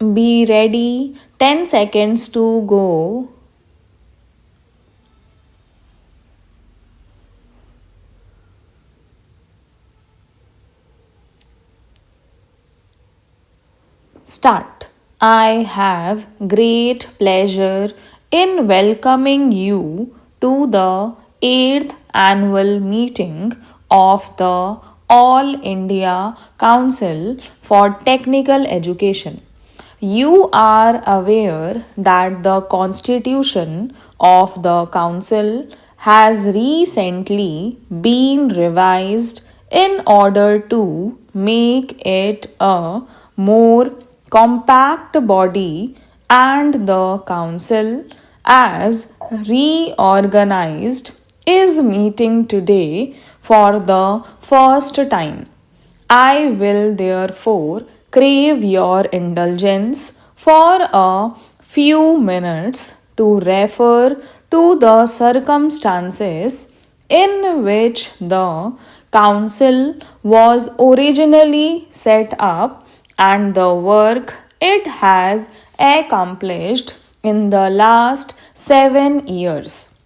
Be ready. 10 seconds to go. Start. I have great pleasure in welcoming you to the 8th annual meeting of the All India Council for Technical Education. You are aware that the constitution of the council has recently been revised in order to make it a more compact body, and the council, as reorganized, is meeting today for the first time. I will therefore crave your indulgence for a few minutes to refer to the circumstances in which the council was originally set up and the work it has accomplished in the last 7 years.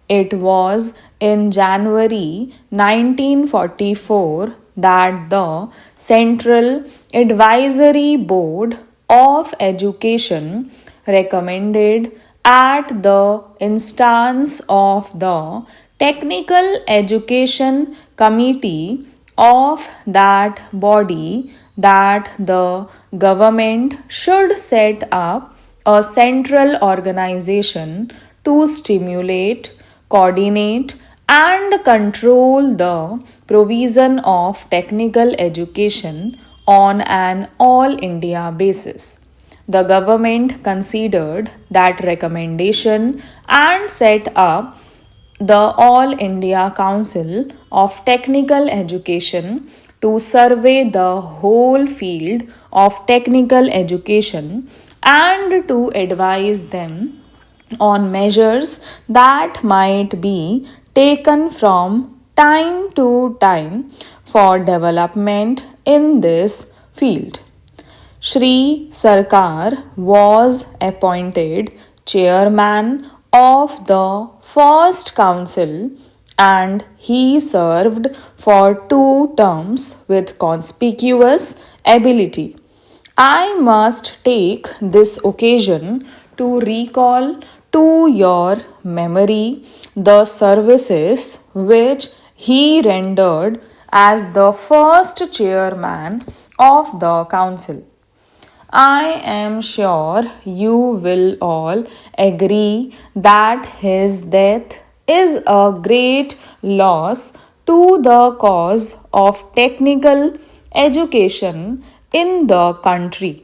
It was in January 1944 that the Central Advisory Board of Education recommended, at the instance of the Technical Education Committee of that body, that the government should set up a central organization to stimulate, coordinate, and control the provision of technical education on an all India basis. The government considered that recommendation and set up the All India Council of Technical Education to survey the whole field of technical education and to advise them on measures that might be taken from time to time for development in this field. Shri Sarkar was appointed chairman of the first council, and he served for 2 terms with conspicuous ability. I must take this occasion to recall to your memory the services which he rendered as the first chairman of the council. I am sure you will all agree that his death is a great loss to the cause of technical education in the country.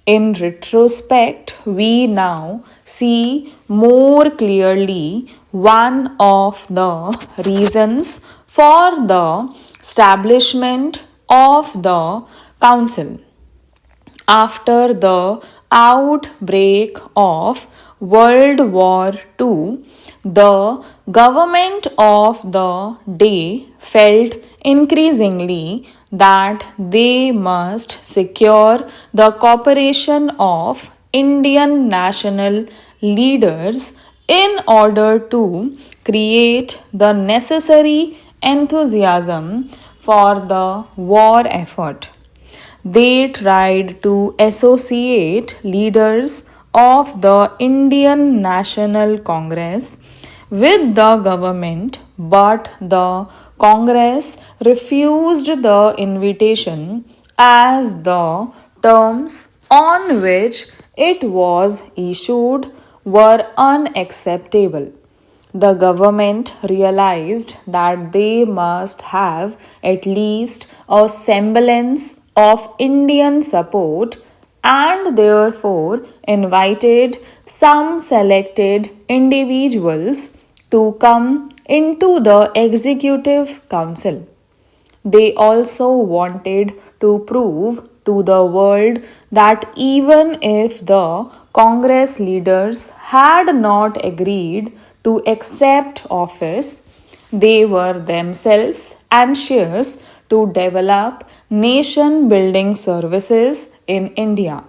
In retrospect, we now see more clearly one of the reasons for the establishment of the council. After the outbreak of World War II, the government of the day felt increasingly that they must secure the cooperation of Indian national leaders in order to create the necessary enthusiasm for the war effort. They tried to associate leaders of the Indian National Congress with the government, but the Congress refused the invitation as the terms on which it was issued were unacceptable. The government realized that they must have at least a semblance of Indian support, and therefore invited some selected individuals to come into the executive council. They also wanted to prove to the world that even if the Congress leaders had not agreed to accept office, they were themselves anxious to develop nation building services in India.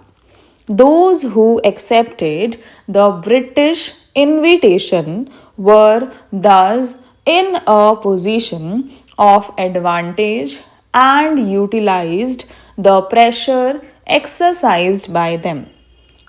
Those who accepted the British invitation were thus in a position of advantage and utilized the pressure exercised by them.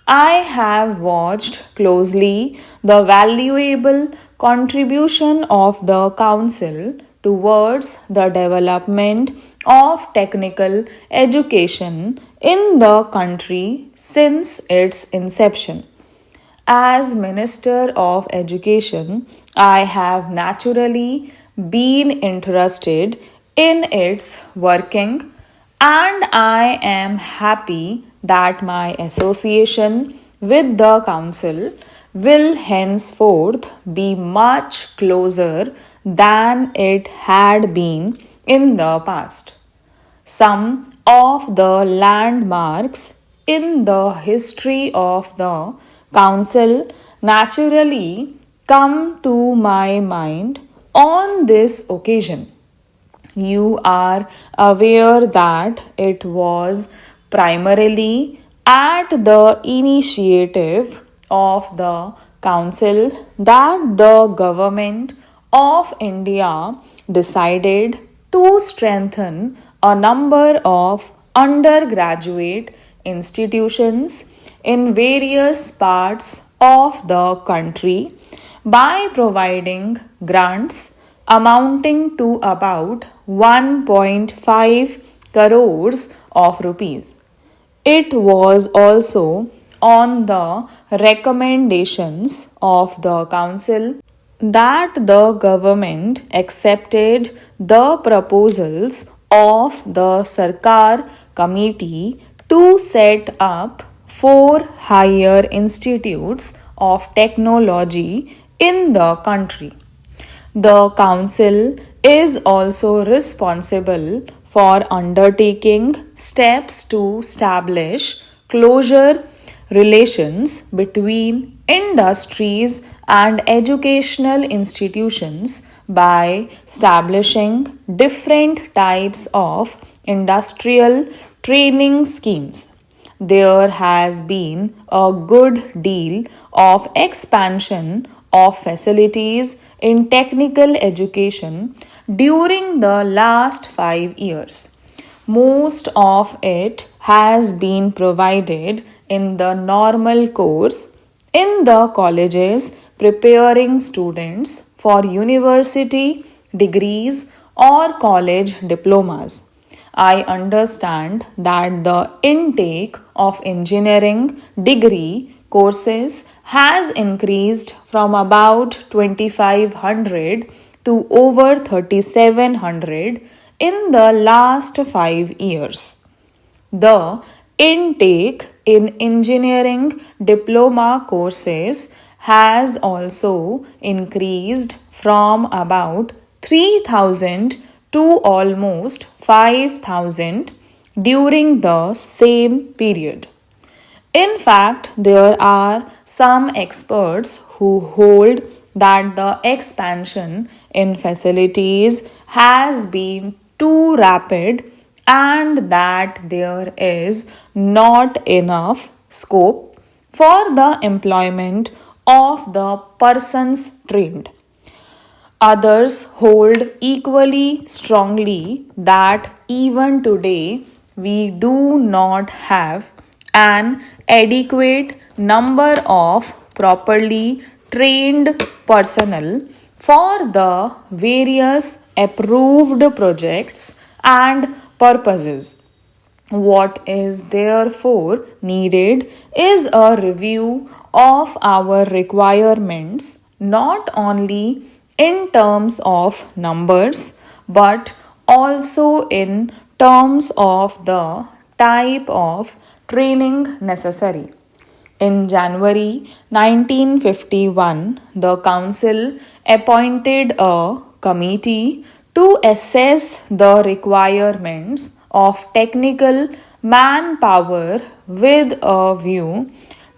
I have watched closely the valuable contribution of the Council towards the development of technical education in the country since its inception. As Minister of Education, I have naturally been interested in its working, and I am happy that my association with the Council will henceforth be much closer than it had been in the past. Some of the landmarks in the history of the Council naturally come to my mind on this occasion. You are aware that it was primarily at the initiative of the Council that the Government of India decided to strengthen a number of undergraduate institutions in various parts of the country by providing grants amounting to about 1.5 crores of rupees. It was also on the recommendations of the Council that the government accepted the proposals of the Sarkar Committee to set up four higher institutes of technology in the country. The Council is also responsible for undertaking steps to establish closure relations between industries and educational institutions by establishing different types of industrial training schemes. There has been a good deal of expansion of facilities in technical education during the last 5 years. Most of it has been provided in the normal course in the colleges, preparing students for university degrees or college diplomas. I understand that the intake of engineering degree courses has increased from about 2500 to over 3700 in the last 5 years. The intake in engineering diploma courses has also increased from about 3000 to almost 5000 during the same period. In fact, there are some experts who hold that the expansion in facilities has been too rapid and that there is not enough scope for the employment of the persons trained. Others hold equally strongly that even today we do not have an adequate number of properly trained personnel for the various approved projects and purposes. What is therefore needed is a review of our requirements not only in terms of numbers but also in terms of the type of training necessary. In January 1951, the Council appointed a committee to assess the requirements of technical manpower with a view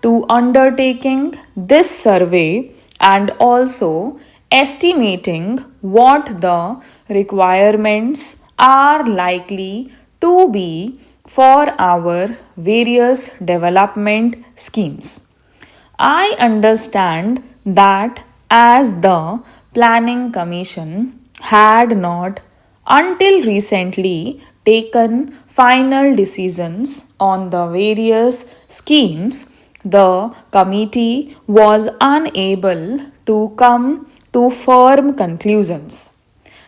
to undertaking this survey and also estimating what the requirements are likely to be for our various development schemes. I understand that as the Planning Commission had not until recently taken final decisions on the various schemes, the committee was unable to come to firm conclusions.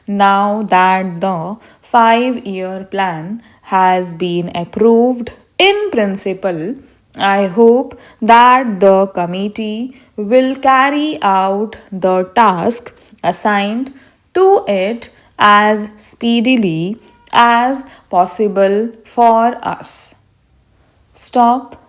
Now that the 5-year plan has been approved in principle, I hope that the committee will carry out the task assigned to it as speedily as possible for us. Stop